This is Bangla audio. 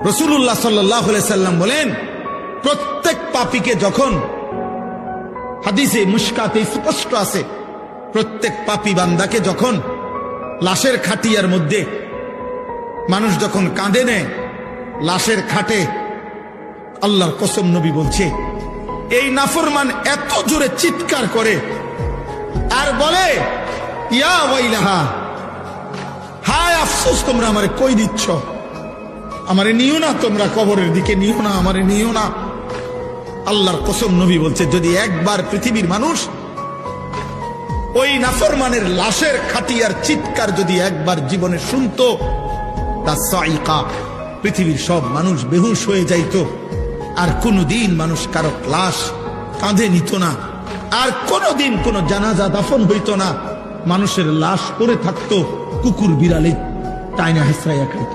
রাসূলুল্লাহ সাল্লাল্লাহু আলাইহি সাল্লাম বলেন, প্রত্যেক পাপীকে যখন, হাদিসে মুশকাতে স্পষ্ট আছে, প্রত্যেক পাপী বান্দাকে যখন লাশের খাটিয়ার মধ্যে মানুষ যখন কাঁদে নেয়, লাশের খাটে, আল্লাহর কসম নবী বলছে, এই নাফরমান এত জোরে চিৎকার করে আর বলে, ইয়া ওয়াইলাহা, হায় আফসোস, তোমরা আমারে কই দিচ্ছ, আমারে নিও না, তোমরা কবরের দিকে নিও না, আমারে নিও না। আল্লাহর কসম নবী বলছে, যদি একবার পৃথিবীর মানুষ ওই নাফরমানের লাশের খাটিয়ার চিৎকার যদি একবার জীবনে শুনতো, তা সাইকা, পৃথিবীর সব মানুষ বেহুশ হয়ে যাইত, আর কোনদিন মানুষ কারো লাশ কাঁধে নিত না, আর কোনদিন কোন জানাজা দাফন হইত না, মানুষের লাশ পড়ে থাকতো, কুকুর বিড়ালে টাইনা হেসরাইয়া খাইত।